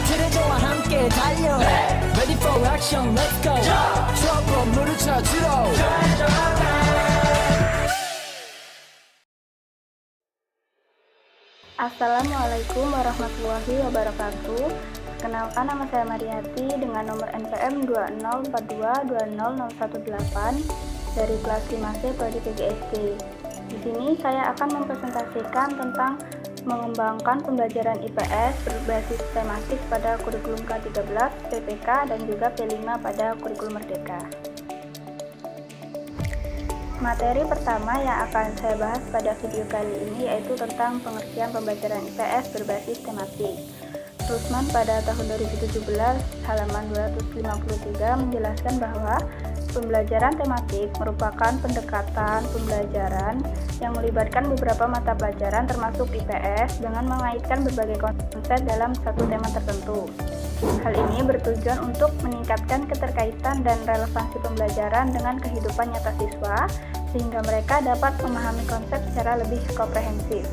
트레저와 함께 달려 Ready for action, let's go 추억 건물을 찾으러 Assalamualaikum warahmatullahi wabarakatuh. Perkenalkan, nama saya Mariati dengan nomor NPM 2042200118 dari kelas 5C Prodi PGSD. Di sini saya akan mempresentasikan tentang mengembangkan pembelajaran IPS berbasis tematik pada kurikulum K13, PPK, dan juga P5 pada kurikulum Merdeka. Materi pertama yang akan saya bahas pada video kali ini yaitu tentang pengertian pembelajaran IPS berbasis tematik. Rusman pada tahun 2017 halaman 253 menjelaskan bahwa pembelajaran tematik merupakan pendekatan pembelajaran yang melibatkan beberapa mata pelajaran termasuk IPS dengan mengaitkan berbagai konsep dalam satu tema tertentu. Hal ini bertujuan untuk meningkatkan keterkaitan dan relevansi pembelajaran dengan kehidupan nyata siswa, sehingga mereka dapat memahami konsep secara lebih komprehensif.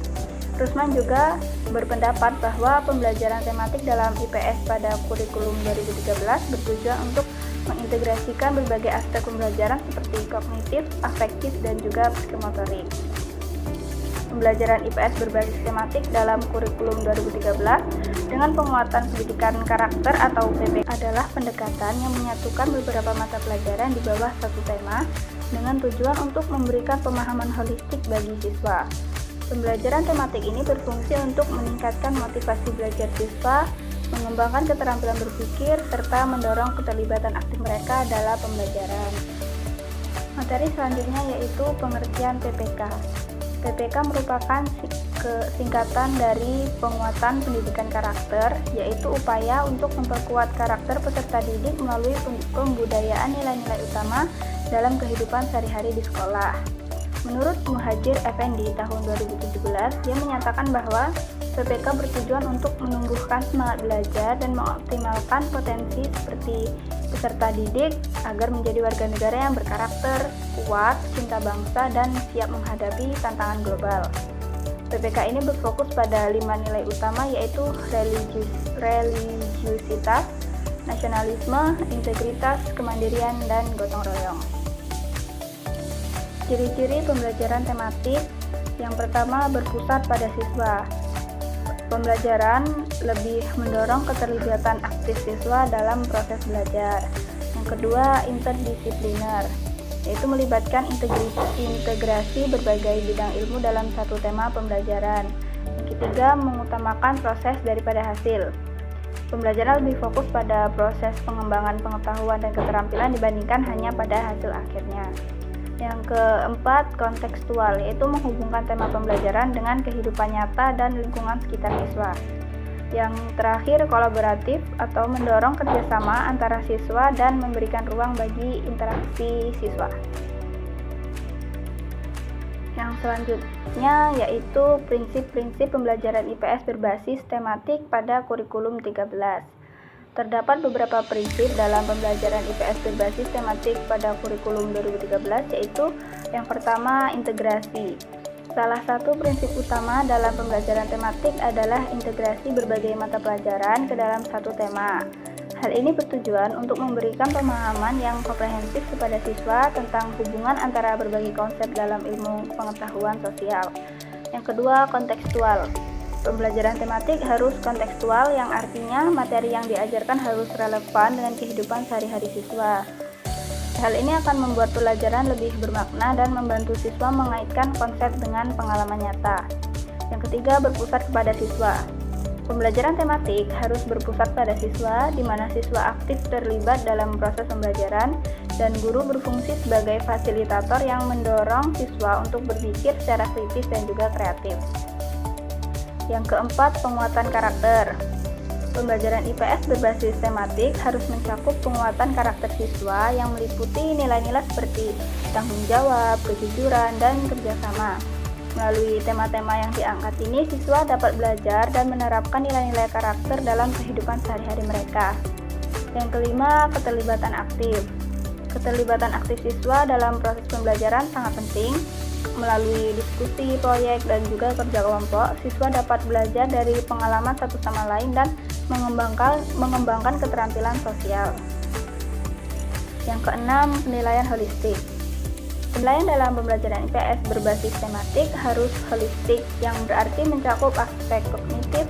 Rusman juga berpendapat bahwa pembelajaran tematik dalam IPS pada kurikulum 2013 bertujuan untuk mengintegrasikan berbagai aspek pembelajaran seperti kognitif, afektif, dan juga psikomotorik. Pembelajaran IPS berbasis tematik dalam kurikulum 2013 dengan penguatan pendidikan karakter atau PPK adalah pendekatan yang menyatukan beberapa mata pelajaran di bawah satu tema dengan tujuan untuk memberikan pemahaman holistik bagi siswa. Pembelajaran tematik ini berfungsi untuk meningkatkan motivasi belajar siswa, mengembangkan keterampilan berpikir, serta mendorong keterlibatan aktif mereka dalam pembelajaran. Materi selanjutnya yaitu pengertian PPK. PPK merupakan singkatan dari penguatan pendidikan karakter, yaitu upaya untuk memperkuat karakter peserta didik melalui pembudayaan nilai-nilai utama dalam kehidupan sehari-hari di sekolah. Menurut Muhajir Effendi tahun 2017, dia menyatakan bahwa PPK bertujuan untuk menumbuhkan semangat belajar dan mengoptimalkan potensi seperti peserta didik agar menjadi warga negara yang berkarakter, kuat, cinta bangsa, dan siap menghadapi tantangan global. PPK ini berfokus pada 5 nilai utama yaitu religiusitas, nasionalisme, integritas, kemandirian, dan gotong royong. Ciri-ciri pembelajaran tematik yang pertama berpusat pada siswa. Pembelajaran lebih mendorong keterlibatan aktif siswa dalam proses belajar. Yang kedua, interdisipliner, yaitu melibatkan integrasi berbagai bidang ilmu dalam satu tema pembelajaran. Yang ketiga, mengutamakan proses daripada hasil. Pembelajaran lebih fokus pada proses pengembangan pengetahuan dan keterampilan dibandingkan hanya pada hasil akhirnya. Yang keempat, kontekstual, yaitu menghubungkan tema pembelajaran dengan kehidupan nyata dan lingkungan sekitar siswa. Yang terakhir, kolaboratif atau mendorong kerjasama antara siswa dan memberikan ruang bagi interaksi siswa. Yang selanjutnya yaitu prinsip-prinsip pembelajaran IPS berbasis tematik pada kurikulum 13. Terdapat beberapa prinsip dalam pembelajaran IPS berbasis tematik pada kurikulum 2013, yaitu yang pertama, integrasi. Salah satu prinsip utama dalam pembelajaran tematik adalah integrasi berbagai mata pelajaran ke dalam satu tema. Hal ini bertujuan untuk memberikan pemahaman yang komprehensif kepada siswa tentang hubungan antara berbagai konsep dalam ilmu pengetahuan sosial. Yang kedua, kontekstual. Pembelajaran tematik harus kontekstual, yang artinya materi yang diajarkan harus relevan dengan kehidupan sehari-hari siswa. Hal ini akan membuat pelajaran lebih bermakna dan membantu siswa mengaitkan konsep dengan pengalaman nyata. Yang ketiga, berpusat kepada siswa. Pembelajaran tematik harus berpusat pada siswa, di mana siswa aktif terlibat dalam proses pembelajaran dan guru berfungsi sebagai fasilitator yang mendorong siswa untuk berpikir secara kritis dan juga kreatif. Yang keempat, penguatan karakter. Pembelajaran IPS berbasis tematik harus mencakup penguatan karakter siswa yang meliputi nilai-nilai seperti tanggung jawab, kejujuran, dan kerjasama. Melalui tema-tema yang diangkat ini, siswa dapat belajar dan menerapkan nilai-nilai karakter dalam kehidupan sehari-hari mereka. Yang kelima, keterlibatan aktif. Keterlibatan aktif siswa dalam proses pembelajaran sangat penting, Melalui diskusi, proyek, dan juga kerja kelompok, siswa dapat belajar dari pengalaman satu sama lain dan mengembangkan keterampilan sosial. Yang keenam, penilaian holistik. Penilaian dalam pembelajaran IPS berbasis tematik harus holistik, yang berarti mencakup aspek kognitif,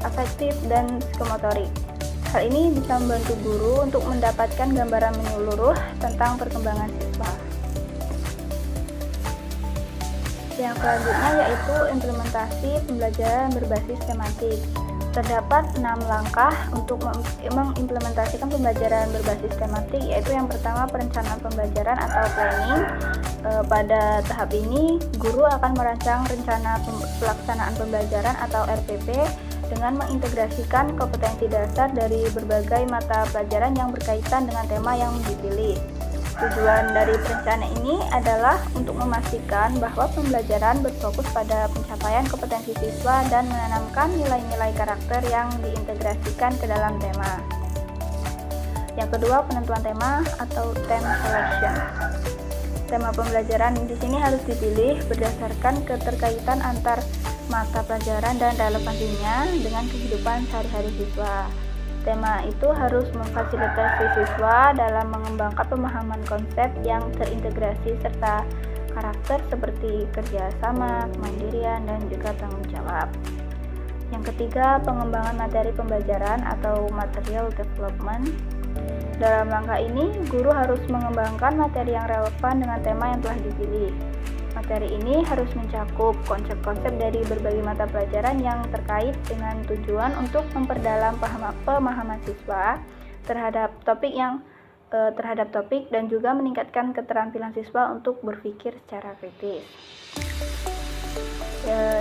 afektif, dan psikomotorik. Hal ini bisa membantu guru untuk mendapatkan gambaran menyeluruh tentang perkembangan siswa. Yang selanjutnya yaitu implementasi pembelajaran berbasis tematik. Terdapat 6 langkah untuk mengimplementasikan pembelajaran berbasis tematik, yaitu yang pertama perencanaan pembelajaran atau planning. Pada tahap ini, guru akan merancang rencana pelaksanaan pembelajaran atau RPP dengan mengintegrasikan kompetensi dasar dari berbagai mata pelajaran yang berkaitan dengan tema yang dipilih. Tujuan dari perencanaan ini adalah untuk memastikan bahwa pembelajaran berfokus pada pencapaian kompetensi siswa dan menanamkan nilai-nilai karakter yang diintegrasikan ke dalam tema. Yang kedua, penentuan tema atau theme selection. Tema pembelajaran di sini harus dipilih berdasarkan keterkaitan antar mata pelajaran dan relevansinya dengan kehidupan sehari-hari siswa. Tema itu harus memfasilitasi siswa dalam mengembangkan pemahaman konsep yang terintegrasi serta karakter seperti kerjasama, kemandirian, dan juga tanggung jawab. Yang ketiga, pengembangan materi pembelajaran atau material development. Dalam langkah ini, guru harus mengembangkan materi yang relevan dengan tema yang telah dipilih. Materi ini harus mencakup konsep-konsep dari berbagai mata pelajaran yang terkait dengan tujuan untuk memperdalam pemahaman siswa terhadap topik dan juga meningkatkan keterampilan siswa untuk berpikir secara kritis.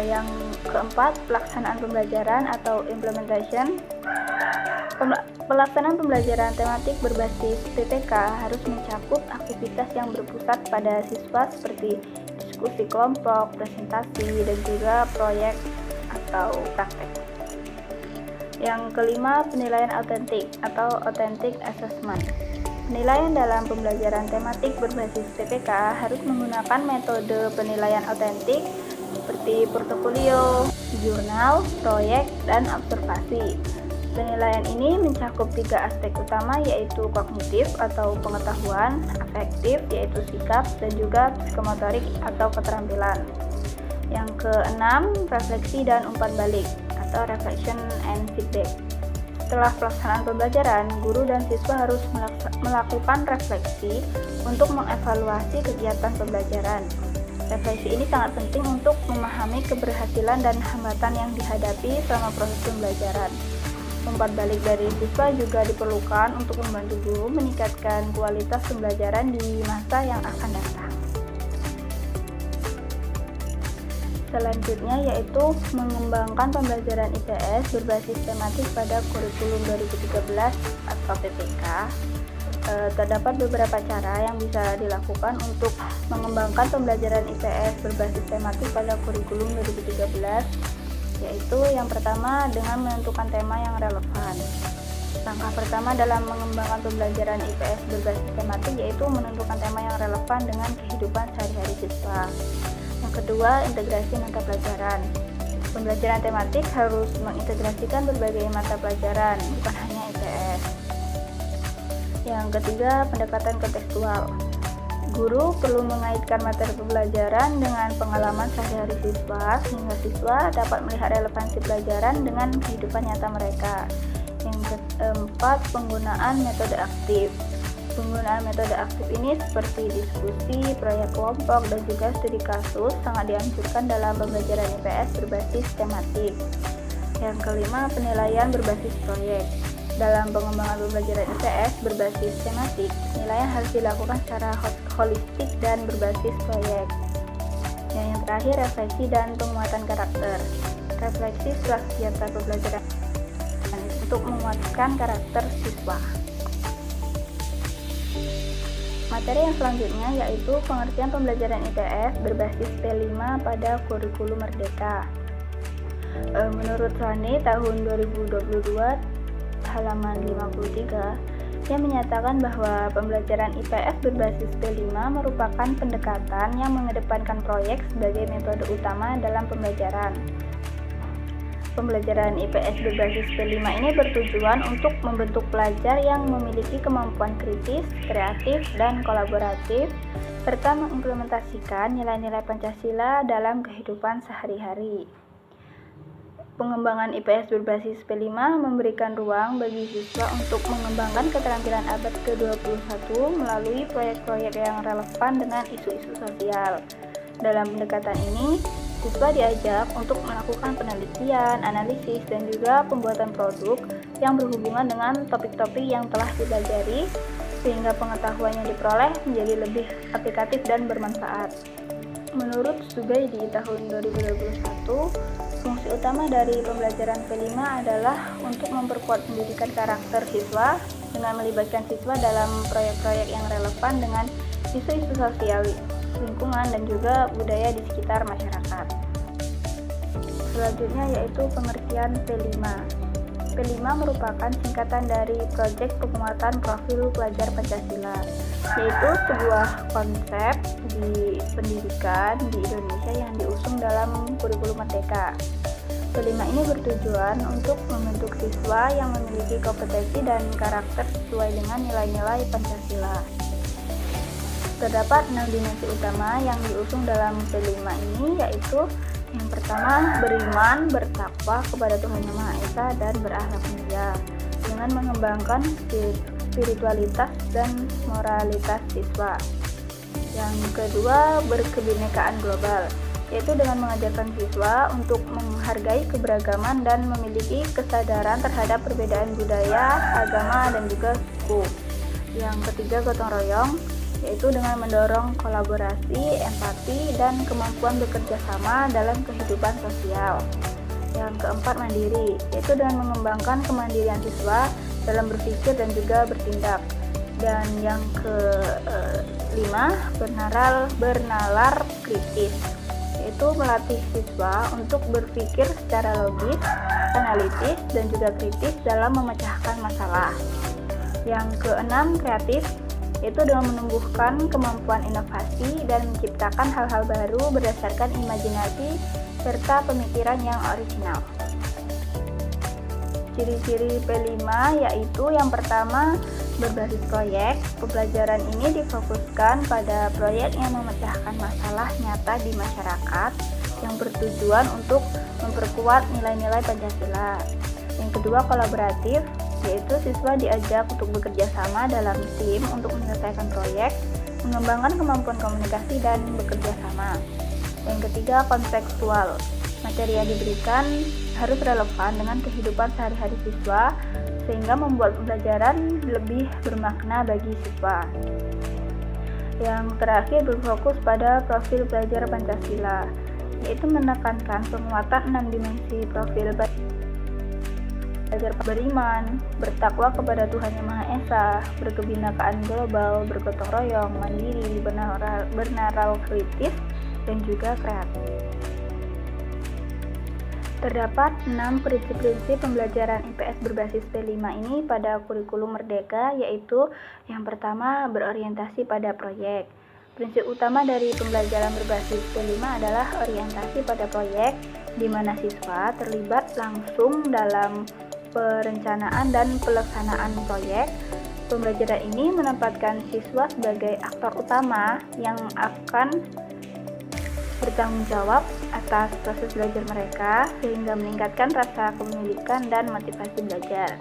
Yang keempat, pelaksanaan pembelajaran atau implementation. Pelaksanaan pembelajaran tematik berbasis PPK harus mencakup aktivitas yang berpusat pada siswa seperti diskusi kelompok, presentasi, dan juga proyek atau praktek. Yang kelima, penilaian autentik atau authentic assessment. Penilaian dalam pembelajaran tematik berbasis PPK harus menggunakan metode penilaian autentik seperti portofolio, jurnal, proyek, dan observasi. Penilaian ini mencakup 3 aspek utama, yaitu kognitif atau pengetahuan, afektif yaitu sikap, dan juga psikomotorik atau keterampilan. Yang keenam, refleksi dan umpan balik atau reflection and feedback. Setelah pelaksanaan pembelajaran, guru dan siswa harus melakukan refleksi untuk mengevaluasi kegiatan pembelajaran. Refleksi ini sangat penting untuk memahami keberhasilan dan hambatan yang dihadapi selama proses pembelajaran. Umpan balik dari siswa juga diperlukan untuk membantu guru meningkatkan kualitas pembelajaran di masa yang akan datang. Selanjutnya yaitu mengembangkan pembelajaran IPS berbasis tematik pada kurikulum 2013 atau PPK. Terdapat beberapa cara yang bisa dilakukan untuk mengembangkan pembelajaran IPS berbasis tematik pada kurikulum 2013, yaitu yang pertama dengan menentukan tema yang relevan. Langkah pertama dalam mengembangkan pembelajaran IPS berbasis tematik yaitu menentukan tema yang relevan dengan kehidupan sehari-hari siswa. Yang kedua, integrasi mata pelajaran. Pembelajaran tematik harus mengintegrasikan berbagai mata pelajaran, bukan hanya IPS. Yang ketiga, pendekatan kontekstual. Guru perlu mengaitkan materi pembelajaran dengan pengalaman sehari-hari siswa, sehingga siswa dapat melihat relevansi pelajaran dengan kehidupan nyata mereka. Yang keempat, penggunaan metode aktif. Penggunaan metode aktif ini seperti diskusi, proyek kelompok, dan juga studi kasus sangat dianjurkan dalam pembelajaran IPS berbasis tematik. Yang kelima, penilaian berbasis proyek. Dalam pengembangan pembelajaran IPS berbasis tematik, penilaian harus dilakukan secara holistik dan berbasis proyek. Yang terakhir, refleksi dan penguatan karakter. Refleksi setelah kegiatan pembelajaran untuk menguatkan karakter siswa. Materi yang selanjutnya yaitu pengertian pembelajaran IPS berbasis P5 pada kurikulum Merdeka. Menurut Rani tahun 2022 halaman 53, Yang menyatakan bahwa pembelajaran IPS berbasis P5 merupakan pendekatan yang mengedepankan proyek sebagai metode utama dalam pembelajaran. Pembelajaran IPS berbasis P5 ini bertujuan untuk membentuk pelajar yang memiliki kemampuan kritis, kreatif, dan kolaboratif, serta mengimplementasikan nilai-nilai Pancasila dalam kehidupan sehari-hari. Pengembangan IPS berbasis P5 memberikan ruang bagi siswa untuk mengembangkan keterampilan abad ke-21 melalui proyek-proyek yang relevan dengan isu-isu sosial. Dalam pendekatan ini, siswa diajak untuk melakukan penelitian, analisis, dan juga pembuatan produk yang berhubungan dengan topik-topik yang telah dipelajari, sehingga pengetahuan yang diperoleh menjadi lebih aplikatif dan bermanfaat. Menurut Stugay di tahun 2021, fungsi utama dari pembelajaran P5 adalah untuk memperkuat pendidikan karakter siswa dengan melibatkan siswa dalam proyek-proyek yang relevan dengan isu-isu sosial, lingkungan, dan juga budaya di sekitar masyarakat. Selanjutnya yaitu pengertian P5. P5 merupakan singkatan dari Proyek Penguatan Profil Pelajar Pancasila, yaitu sebuah konsep di pendidikan di Indonesia yang diusung dalam kurikulum Merdeka. P5 ini bertujuan untuk membentuk siswa yang memiliki kompetensi dan karakter sesuai dengan nilai-nilai Pancasila. Terdapat 6 dimensi utama yang diusung dalam P5 ini, yaitu yang pertama, beriman, bertakwa kepada Tuhan Yang Maha Esa, dan berakhlak mulia dengan mengembangkan spiritualitas dan moralitas siswa. Yang kedua, berkebinekaan global, yaitu dengan mengajarkan siswa untuk menghargai keberagaman dan memiliki kesadaran terhadap perbedaan budaya, agama, dan juga suku. Yang ketiga, gotong royong, yaitu dengan mendorong kolaborasi, empati, dan kemampuan bekerja sama dalam kehidupan sosial. Yang keempat, mandiri, yaitu dengan mengembangkan kemandirian siswa dalam berpikir dan juga bertindak. Dan yang kelima, bernalar kritis, yaitu melatih siswa untuk berpikir secara logis, analitis, dan juga kritis dalam memecahkan masalah. Yang keenam, kreatif, yaitu dengan menumbuhkan kemampuan inovasi dan menciptakan hal-hal baru berdasarkan imajinasi serta pemikiran yang orisinal. Ciri-ciri P5 yaitu yang pertama, berbasis proyek. Pembelajaran ini difokuskan pada proyek yang memecahkan masalah nyata di masyarakat yang bertujuan untuk memperkuat nilai-nilai Pancasila. Yang kedua, kolaboratif, yaitu siswa diajak untuk bekerja sama dalam tim untuk menyelesaikan proyek, mengembangkan kemampuan komunikasi, dan bekerja sama. Yang ketiga, kontekstual. Materi yang diberikan harus relevan dengan kehidupan sehari-hari siswa, sehingga membuat pembelajaran lebih bermakna bagi siswa. Yang terakhir, berfokus pada profil pelajar Pancasila, yaitu menekankan penguatan 6 dimensi profil pelajar: beriman, bertakwa kepada Tuhan Yang Maha Esa, berkebinekaan global, bergotong royong, mandiri, bernalar kritis, dan juga kreatif. Terdapat 6 prinsip-prinsip pembelajaran IPS berbasis P5 ini pada kurikulum Merdeka, yaitu yang pertama, berorientasi pada proyek. Prinsip utama dari pembelajaran berbasis P5 adalah orientasi pada proyek, di mana siswa terlibat langsung dalam perencanaan dan pelaksanaan proyek. Pembelajaran ini menempatkan siswa sebagai aktor utama yang akan bertanggung jawab atas proses belajar mereka, sehingga meningkatkan rasa kepemilikan dan motivasi belajar.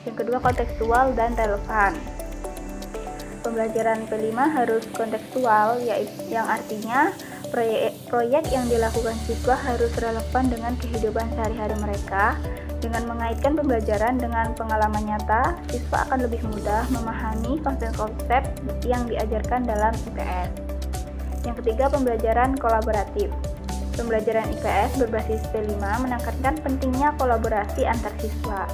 Yang kedua, kontekstual dan relevan. Pembelajaran P5 harus kontekstual, yang artinya proyek yang dilakukan siswa harus relevan dengan kehidupan sehari-hari mereka. Dengan mengaitkan pembelajaran dengan pengalaman nyata, siswa akan lebih mudah memahami konsep-konsep yang diajarkan dalam IPS. Yang ketiga, pembelajaran kolaboratif. Pembelajaran IPS berbasis P5 menekankan pentingnya kolaborasi antar siswa.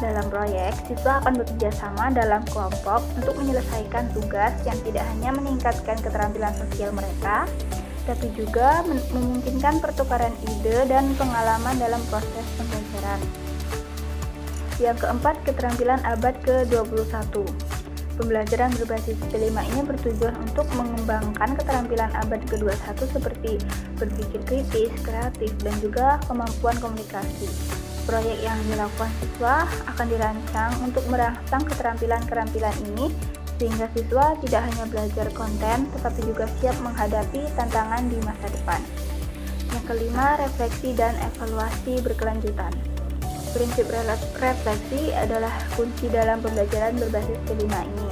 Dalam proyek, siswa akan bekerja sama dalam kelompok untuk menyelesaikan tugas yang tidak hanya meningkatkan keterampilan sosial mereka, tapi juga memungkinkan pertukaran ide dan pengalaman dalam proses pembelajaran. Yang keempat, keterampilan abad ke-21. Pembelajaran berbasis P5 ini bertujuan untuk mengembangkan keterampilan abad ke-21 seperti berpikir kritis, kreatif, dan juga kemampuan komunikasi. Proyek yang dilakukan siswa akan dirancang untuk merangsang keterampilan-keterampilan ini sehingga siswa tidak hanya belajar konten tetapi juga siap menghadapi tantangan di masa depan. Yang kelima, refleksi dan evaluasi berkelanjutan. Prinsip refleksi adalah kunci dalam pembelajaran berbasis P5 ini,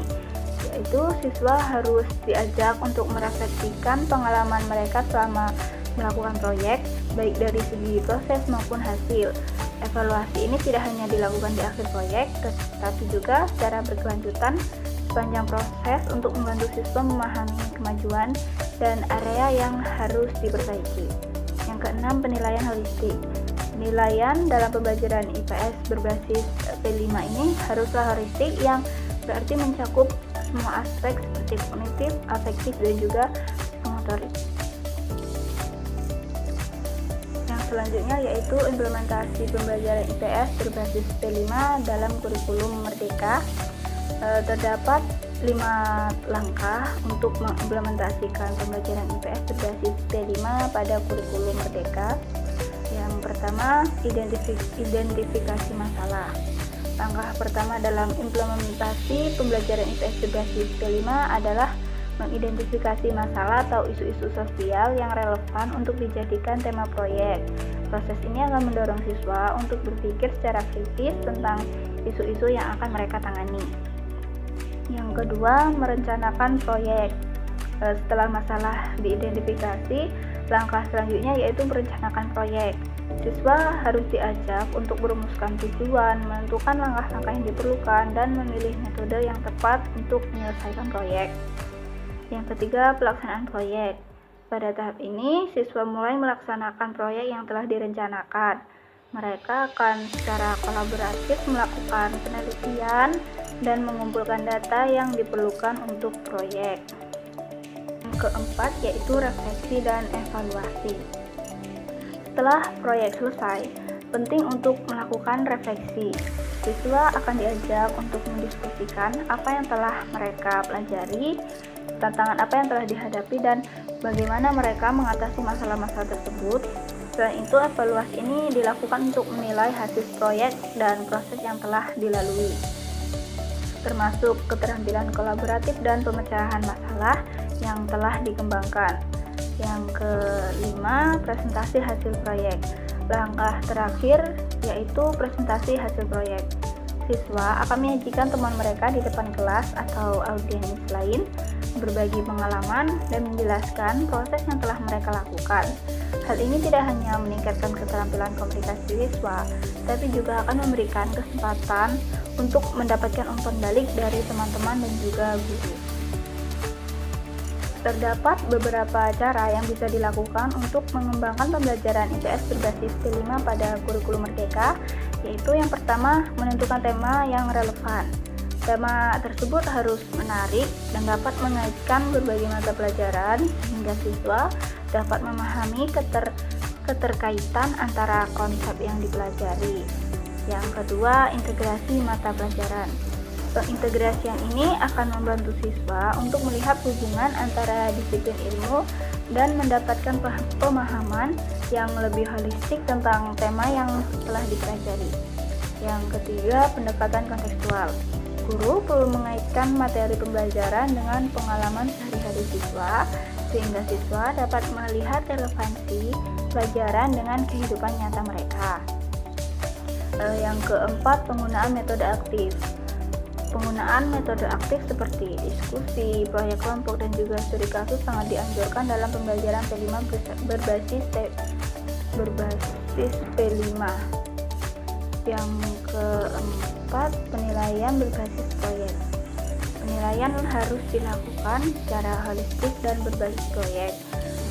yaitu siswa harus diajak untuk merefleksikan pengalaman mereka selama melakukan proyek, baik dari segi proses maupun hasil. Evaluasi ini tidak hanya dilakukan di akhir proyek, tetapi juga secara berkelanjutan sepanjang proses untuk membantu siswa memahami kemajuan dan area yang harus diperbaiki. Yang keenam, penilaian holistik. Penilaian dalam pembelajaran IPS berbasis P5 ini haruslah holistik, yang berarti mencakup semua aspek seperti kognitif, afektif, dan juga psikomotorik. Yang selanjutnya yaitu implementasi pembelajaran IPS berbasis P5 dalam kurikulum Merdeka. Terdapat 5 langkah untuk mengimplementasikan pembelajaran IPS berbasis P5 pada kurikulum Merdeka. Yang pertama, identifikasi masalah. Langkah pertama dalam implementasi pembelajaran IPS berbasis P5 adalah mengidentifikasi masalah atau isu-isu sosial yang relevan untuk dijadikan tema proyek. Proses ini akan mendorong siswa untuk berpikir secara kritis tentang isu-isu yang akan mereka tangani. Yang kedua, merencanakan proyek. Setelah masalah diidentifikasi, langkah selanjutnya yaitu merencanakan proyek. Siswa harus diajak untuk merumuskan tujuan, menentukan langkah-langkah yang diperlukan, dan memilih metode yang tepat untuk menyelesaikan proyek. Yang ketiga, pelaksanaan proyek. Pada tahap ini, siswa mulai melaksanakan proyek yang telah direncanakan. Mereka akan secara kolaboratif melakukan penelitian dan mengumpulkan data yang diperlukan untuk proyek. Yang keempat yaitu refleksi dan evaluasi. Setelah proyek selesai, penting untuk melakukan refleksi. Siswa akan diajak untuk mendiskusikan apa yang telah mereka pelajari, tantangan apa yang telah dihadapi, dan bagaimana mereka mengatasi masalah-masalah tersebut. Selain itu, evaluasi ini dilakukan untuk menilai hasil proyek dan proses yang telah dilalui, termasuk keterampilan kolaboratif dan pemecahan masalah yang telah dikembangkan. Yang kelima, presentasi hasil proyek. Langkah terakhir yaitu presentasi hasil proyek. Siswa akan menyajikan temuan mereka di depan kelas atau audiens lain, berbagi pengalaman, dan menjelaskan proses yang telah mereka lakukan. Hal ini tidak hanya meningkatkan keterampilan komunikasi siswa, tapi juga akan memberikan kesempatan untuk mendapatkan umpan balik dari teman-teman dan juga guru. Terdapat beberapa cara yang bisa dilakukan untuk mengembangkan pembelajaran IPS berbasis P5 pada kurikulum Merdeka, yaitu yang pertama, menentukan tema yang relevan. Tema tersebut harus menarik dan dapat mengaitkan berbagai mata pelajaran sehingga siswa dapat memahami keterkaitan antara konsep yang dipelajari. Yang kedua, integrasi mata pelajaran. Pengintegrasian ini akan membantu siswa untuk melihat hubungan antara disiplin ilmu dan mendapatkan pemahaman yang lebih holistik tentang tema yang telah dipelajari. Yang ketiga, pendekatan kontekstual. Guru perlu mengaitkan materi pembelajaran dengan pengalaman sehari-hari siswa, sehingga siswa dapat melihat relevansi pelajaran dengan kehidupan nyata mereka. Yang keempat, penggunaan metode aktif. Penggunaan metode aktif seperti diskusi, proyek kelompok, dan juga studi kasus sangat dianjurkan dalam pembelajaran P5 berbasis P5. Yang keempat, penilaian berbasis proyek. Penilaian harus dilakukan secara holistik dan berbasis proyek.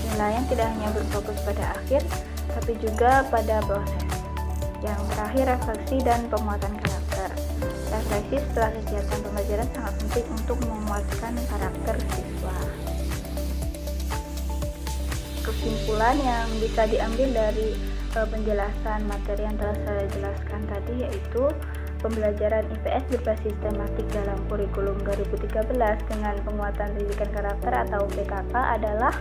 Penilaian tidak hanya berfokus pada akhir, tapi juga pada proses. Yang terakhir, refleksi dan penguatan karakter. Refleksi setelah kegiatan pembelajaran sangat penting untuk menguatkan karakter siswa. Kesimpulan yang bisa diambil dari penjelasan materi yang telah saya jelaskan tadi yaitu pembelajaran IPS berbasis tematik dalam kurikulum 2013 dengan penguatan pendidikan karakter atau PKK adalah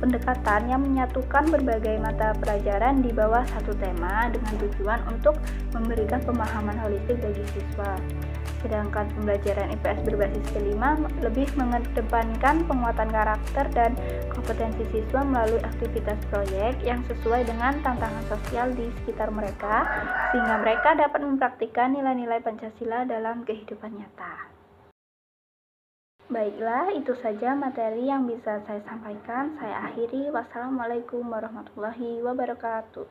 pendekatan yang menyatukan berbagai mata pelajaran di bawah satu tema dengan tujuan untuk memberikan pemahaman holistik bagi siswa. Sedangkan pembelajaran IPS berbasis kelima lebih mengedepankan penguatan karakter dan kompetensi siswa melalui aktivitas proyek yang sesuai dengan tantangan sosial di sekitar mereka, sehingga mereka dapat mempraktikkan nilai-nilai Pancasila dalam kehidupan nyata. Baiklah, itu saja materi yang bisa saya sampaikan. Saya akhiri. Wassalamualaikum warahmatullahi wabarakatuh.